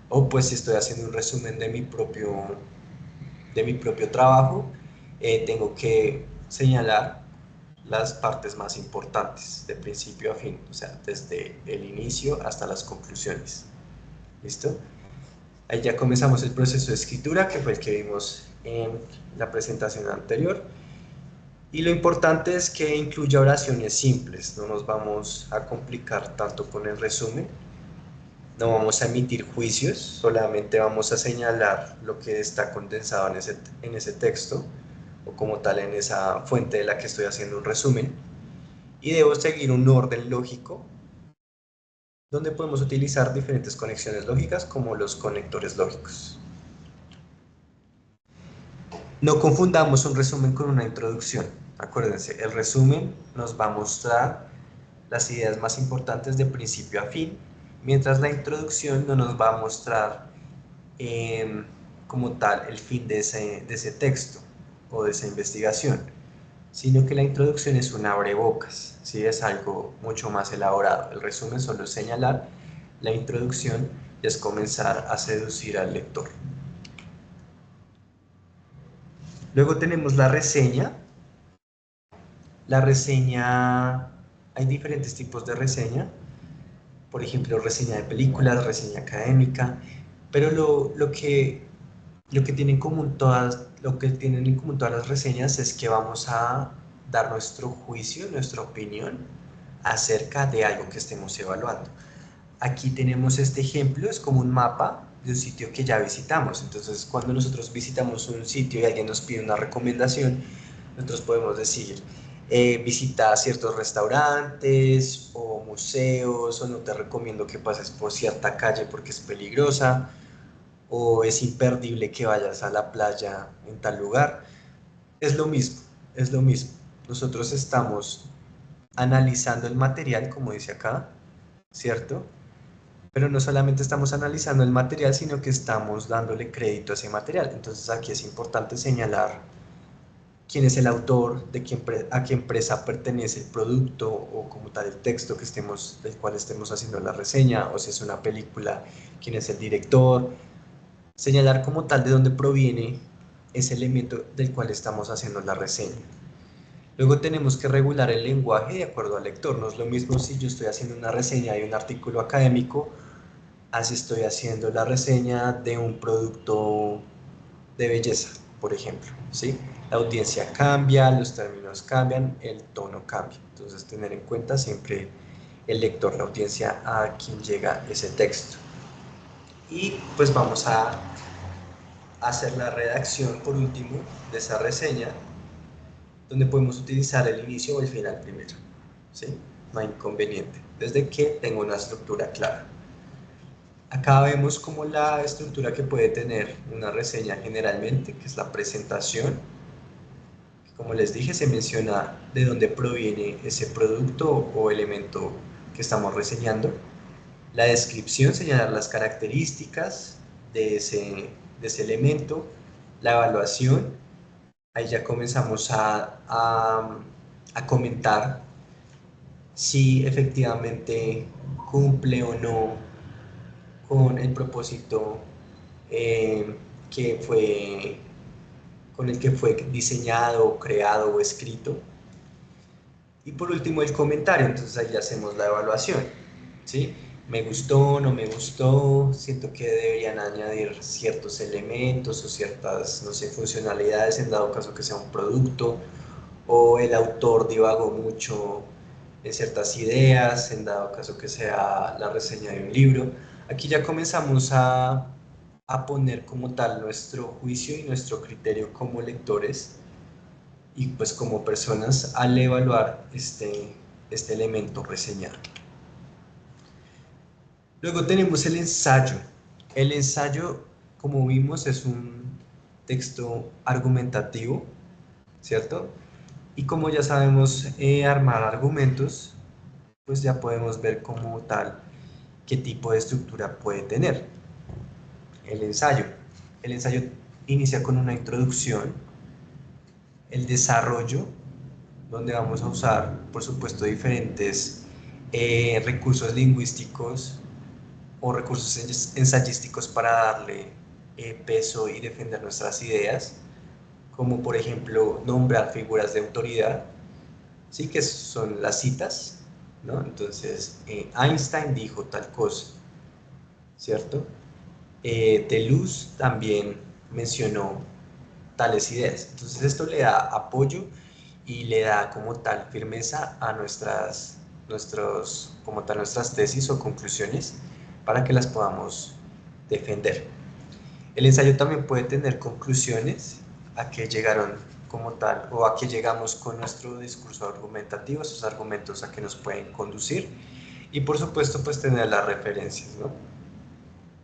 o pues si estoy haciendo un resumen de mi propio trabajo, tengo que señalar las partes más importantes, de principio a fin, o sea, desde el inicio hasta las conclusiones. ¿Listo? Ahí ya comenzamos el proceso de escritura, que fue el que vimos en la presentación anterior. Y lo importante es que incluya oraciones simples, no nos vamos a complicar tanto con el resumen, no vamos a emitir juicios, solamente vamos a señalar lo que está condensado en ese texto, o como tal en esa fuente de la que estoy haciendo un resumen, y debo seguir un orden lógico, donde podemos utilizar diferentes conexiones lógicas como los conectores lógicos. No confundamos un resumen con una introducción. Acuérdense, el resumen nos va a mostrar las ideas más importantes de principio a fin, mientras la introducción no nos va a mostrar como tal el fin de ese texto o de esa investigación, sino que la introducción es un abrebocas, ¿sí? Es algo mucho más elaborado. El resumen solo es señalar, la introducción es comenzar a seducir al lector. Luego tenemos la reseña. La reseña, hay diferentes tipos de reseña, por ejemplo, reseña de películas, reseña académica, pero lo que tienen en común todas las reseñas es que vamos a dar nuestro juicio, nuestra opinión acerca de algo que estemos evaluando. Aquí tenemos este ejemplo, es como un mapa de un sitio que ya visitamos. Entonces, cuando nosotros visitamos un sitio y alguien nos pide una recomendación, nosotros podemos decir, visita ciertos restaurantes o museos, o no te recomiendo que pases por cierta calle porque es peligrosa, o es imperdible que vayas a la playa en tal lugar. Es lo mismo, es lo mismo. Nosotros estamos analizando el material, como dice acá, ¿cierto? Pero no solamente estamos analizando el material, sino que estamos dándole crédito a ese material. Entonces aquí es importante señalar quién es el autor, a qué empresa pertenece el producto o como tal el texto del cual estemos haciendo la reseña, o si es una película, quién es el director, señalar como tal de dónde proviene ese elemento del cual estamos haciendo la reseña. Luego tenemos que regular el lenguaje de acuerdo al lector. No es lo mismo si yo estoy haciendo una reseña de un artículo académico, así estoy haciendo la reseña de un producto de belleza, por ejemplo, ¿sí? La audiencia cambia, los términos cambian, el tono cambia. Entonces, tener en cuenta siempre el lector, la audiencia a quien llega ese texto. Y pues vamos a hacer la redacción, por último, de esa reseña, donde podemos utilizar el inicio o el final primero, ¿sí? No hay inconveniente, desde que tenga una estructura clara. Acá vemos como la estructura que puede tener una reseña generalmente, que es la presentación. Como les dije, se menciona de dónde proviene ese producto o elemento que estamos reseñando. La descripción, señalar las características de ese elemento. La evaluación, ahí ya comenzamos a comentar si efectivamente cumple o no con el propósito eh, que fue, con el que fue diseñado, creado o escrito. Y por último el comentario, entonces ahí hacemos la evaluación, ¿sí? Me gustó, no me gustó, siento que deberían añadir ciertos elementos o ciertas, no sé, funcionalidades en dado caso que sea un producto, o el autor divagó mucho en ciertas ideas, en dado caso que sea la reseña de un libro. Aquí ya comenzamos a poner como tal nuestro juicio y nuestro criterio como lectores y pues como personas al evaluar este elemento reseñado. Luego tenemos el ensayo. El ensayo, como vimos, es un texto argumentativo, ¿cierto? Y como ya sabemos armar argumentos, pues ya podemos ver como tal qué tipo de estructura puede tener el ensayo. El ensayo inicia con una introducción, el desarrollo, donde vamos a usar, por supuesto, diferentes recursos lingüísticos o recursos ensayísticos para darle peso y defender nuestras ideas, como por ejemplo nombrar figuras de autoridad, sí, que son las citas, ¿no? Entonces, Einstein dijo tal cosa, ¿cierto? Deleuze también mencionó tales ideas. Entonces esto le da apoyo y le da como tal firmeza a nuestras tesis o conclusiones para que las podamos defender. El ensayo también puede tener conclusiones a que llegaron como tal o a que llegamos con nuestro discurso argumentativo, esos argumentos a que nos pueden conducir y por supuesto pues tener las referencias, ¿no?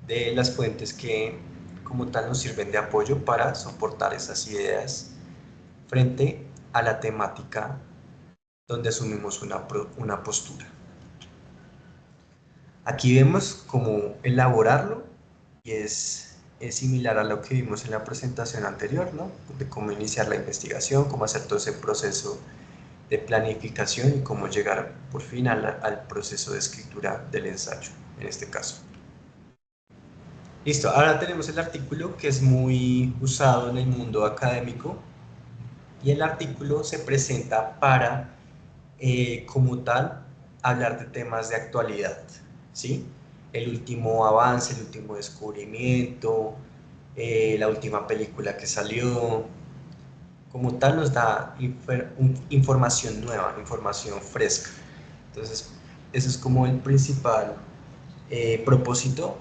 De las fuentes que como tal nos sirven de apoyo para soportar esas ideas frente a la temática donde asumimos una postura. Aquí vemos cómo elaborarlo y es similar a lo que vimos en la presentación anterior, ¿no? De cómo iniciar la investigación, cómo hacer todo ese proceso de planificación y cómo llegar por fin al proceso de escritura del ensayo, en este caso. Listo, ahora tenemos el artículo que es muy usado en el mundo académico y el artículo se presenta para, como tal, hablar de temas de actualidad, ¿sí? El último avance, el último descubrimiento, la última película que salió, como tal nos da información nueva, información fresca. Entonces, ese es como el principal propósito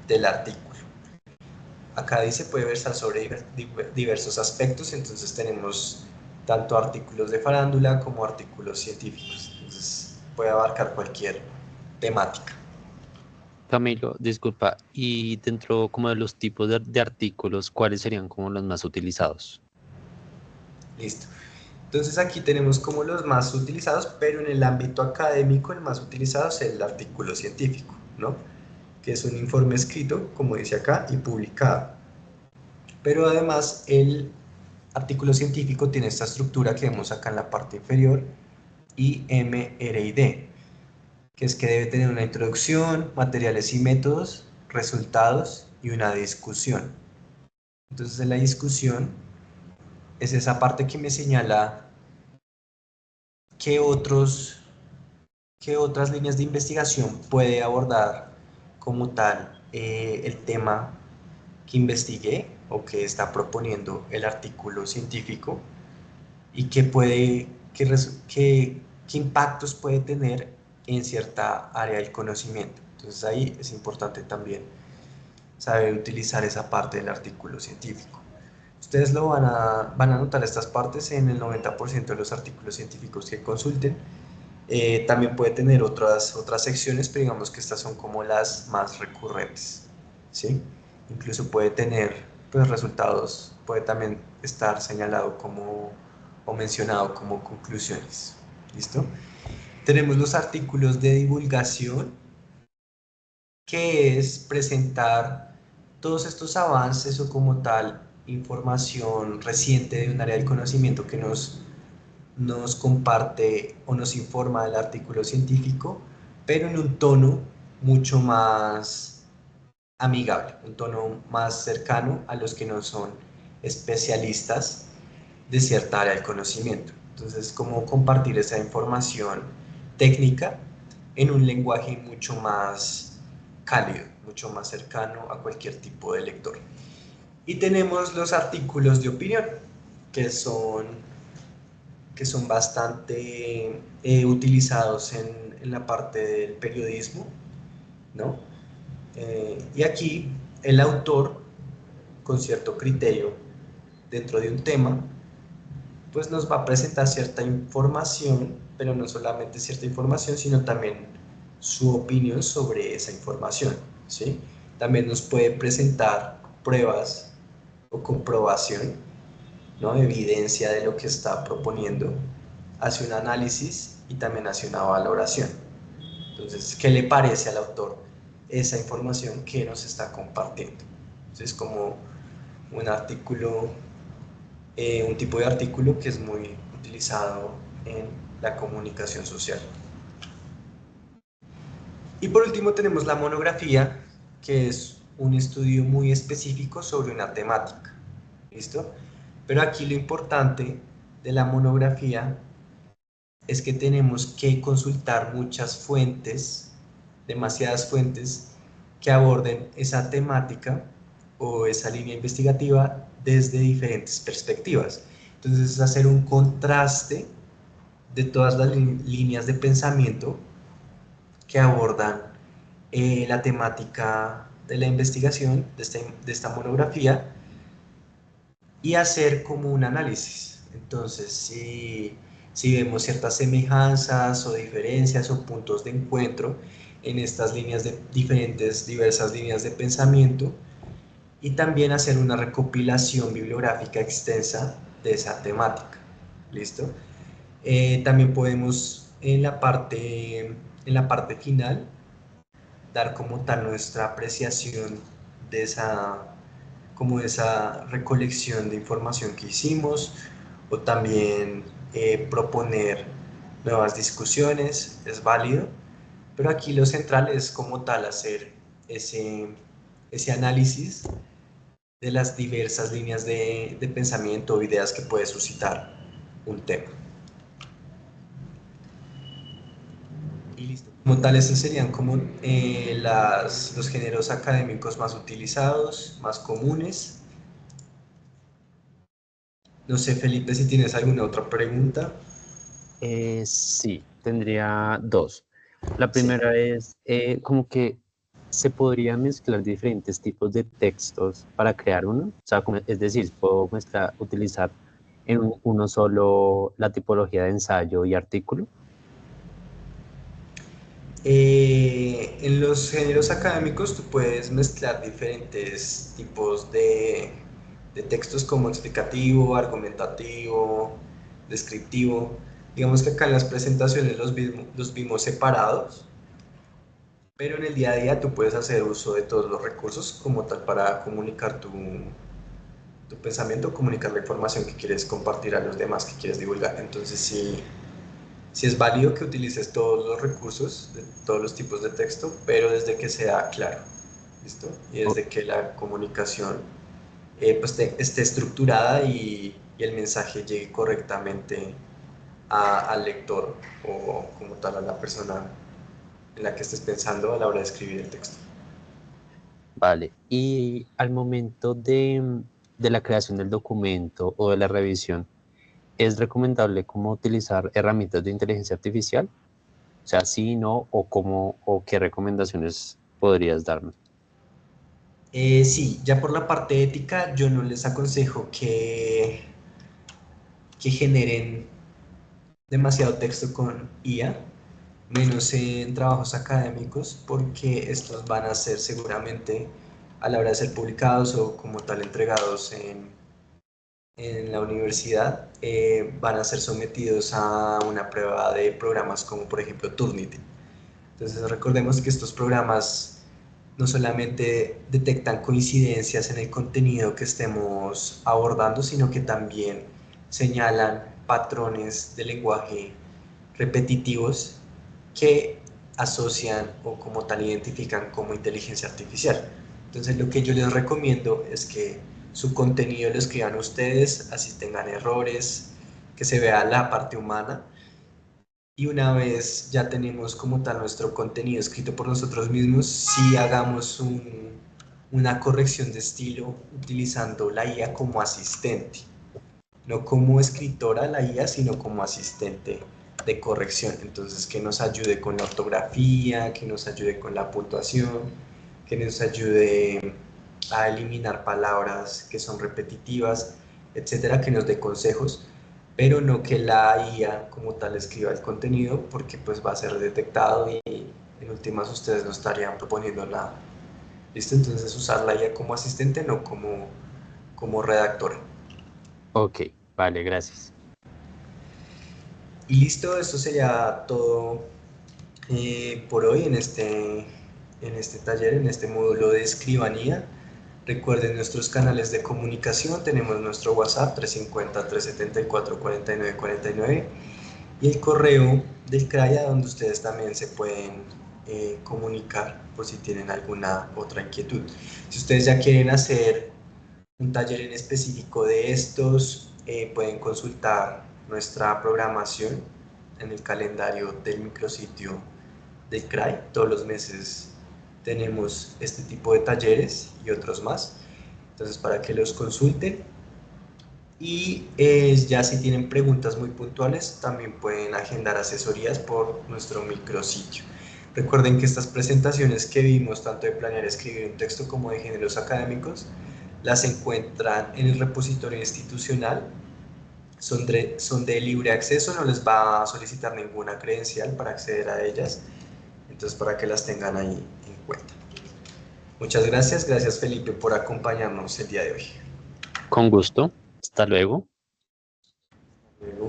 del artículo. Acá dice puede versar sobre diversos aspectos, entonces tenemos tanto artículos de farándula como artículos científicos, entonces puede abarcar cualquier temática. Camilo, disculpa, y dentro como de los tipos de artículos, ¿cuáles serían como los más utilizados? Listo. Entonces aquí tenemos como los más utilizados, pero en el ámbito académico el más utilizado es el artículo científico, ¿no? Que es un informe escrito, como dice acá, y publicado. Pero además el artículo científico tiene esta estructura que vemos acá en la parte inferior, IMRID, que es que debe tener una introducción, materiales y métodos, resultados y una discusión. Entonces en la discusión es esa parte que me señala qué otras líneas de investigación puede abordar como tal el tema que investigué o que está proponiendo el artículo científico y qué impactos puede tener en cierta área del conocimiento. Entonces ahí es importante también saber utilizar esa parte del artículo científico. Ustedes van a notar estas partes en el 90% de los artículos científicos que consulten. También puede tener otras secciones, pero digamos que estas son como las más recurrentes, ¿sí? Incluso puede tener pues, resultados, puede también estar señalado como o mencionado como conclusiones. ¿Listo? Tenemos los artículos de divulgación, que es presentar todos estos avances o como tal información reciente de un área del conocimiento que nos comparte o nos informa del artículo científico, pero en un tono mucho más amigable, un tono más cercano a los que no son especialistas de cierta área del conocimiento. Entonces, cómo compartir esa información técnica en un lenguaje mucho más cálido, mucho más cercano a cualquier tipo de lector. Y tenemos los artículos de opinión, que son, que son bastante utilizados en la parte del periodismo, ¿no? Y aquí el autor, con cierto criterio dentro de un tema, pues nos va a presentar cierta información, pero no solamente cierta información, sino también su opinión sobre esa información, ¿sí? También nos puede presentar pruebas o comprobación, ¿no? Evidencia de lo que está proponiendo, hace un análisis y también hace una valoración. Entonces, ¿qué le parece al autor esa información que nos está compartiendo? Entonces, como un artículo un tipo de artículo que es muy utilizado en la comunicación social. Y por último tenemos la monografía, que es un estudio muy específico sobre una temática. ¿Listo? Pero aquí lo importante de la monografía es que tenemos que consultar muchas fuentes, demasiadas fuentes, que aborden esa temática o esa línea investigativa desde diferentes perspectivas. Entonces es hacer un contraste de todas las líneas de pensamiento que abordan la temática de la investigación de esta monografía y hacer como un análisis. Entonces, si vemos ciertas semejanzas o diferencias o puntos de encuentro en estas líneas de diversas líneas de pensamiento, y también hacer una recopilación bibliográfica extensa de esa temática. ¿Listo? También podemos en la parte final dar como tal nuestra apreciación de esa recolección de información que hicimos, o también proponer nuevas discusiones, es válido, pero aquí lo central es como tal hacer ese análisis de las diversas líneas de pensamiento o ideas que puede suscitar un tema. Y listo. Como tal, esos serían como los géneros académicos más utilizados, más comunes. No sé, Felipe, si tienes alguna otra pregunta. Sí, tendría dos. La Sí. primera es como que se podrían mezclar diferentes tipos de textos para crear uno. O sea, es decir, puedo utilizar en uno solo la tipología de ensayo y artículo. En los géneros académicos tú puedes mezclar diferentes tipos de textos como explicativo, argumentativo, descriptivo. Digamos que acá en las presentaciones los vimos separados, pero en el día a día tú puedes hacer uso de todos los recursos como tal para comunicar tu pensamiento, comunicar la información que quieres compartir a los demás, que quieres divulgar. Entonces sí es válido que utilices todos los recursos, de todos los tipos de texto, pero desde que sea claro, ¿listo? Y O- desde que la comunicación pues esté estructurada y el mensaje llegue correctamente al lector o como tal a la persona en la que estés pensando a la hora de escribir el texto. Vale. Y al momento de la creación del documento o de la revisión, ¿es recomendable cómo utilizar herramientas de inteligencia artificial? O sea, sí, no, o cómo, o qué recomendaciones podrías darme. Sí, ya por la parte ética, yo no les aconsejo que generen demasiado texto con IA, menos en trabajos académicos, porque estos van a ser seguramente a la hora de ser publicados o como tal entregados en la universidad, van a ser sometidos a una prueba de programas como por ejemplo Turnitin. Entonces recordemos que estos programas no solamente detectan coincidencias en el contenido que estemos abordando, sino que también señalan patrones de lenguaje repetitivos que asocian o como tal identifican como inteligencia artificial. Entonces lo que yo les recomiendo es que su contenido lo escriban ustedes, así tengan errores, que se vea la parte humana, y una vez ya tenemos como tal nuestro contenido escrito por nosotros mismos, sí hagamos una corrección de estilo utilizando la IA como asistente, no como escritora la IA, sino como asistente de corrección. Entonces, que nos ayude con la ortografía, que nos ayude con la puntuación, que nos ayude a eliminar palabras que son repetitivas, etcétera, que nos dé consejos, pero no que la IA como tal escriba el contenido, porque pues va a ser detectado y en últimas ustedes no estarían proponiendo nada. ¿Listo? Entonces usar la IA como asistente, no como redactora. Ok, vale, gracias. Y listo, esto sería todo por hoy en este taller, en este módulo de escribanía. Recuerden nuestros canales de comunicación, tenemos nuestro WhatsApp 350-374-4949 y el correo del CRAIA donde ustedes también se pueden comunicar por si tienen alguna otra inquietud. Si ustedes ya quieren hacer un taller en específico de estos, pueden consultar nuestra programación en el calendario del micrositio del CRAI. Todos los meses tenemos este tipo de talleres y otros más, entonces para que los consulten. Y ya si tienen preguntas muy puntuales, también pueden agendar asesorías por nuestro micrositio. Recuerden que estas presentaciones que vimos, tanto de planear escribir un texto como de géneros académicos, las encuentran en el repositorio institucional. Son de libre acceso, no les va a solicitar ninguna credencial para acceder a ellas, entonces para que las tengan ahí en cuenta. Muchas gracias, gracias Felipe por acompañarnos el día de hoy. Con gusto. Hasta luego. Luego.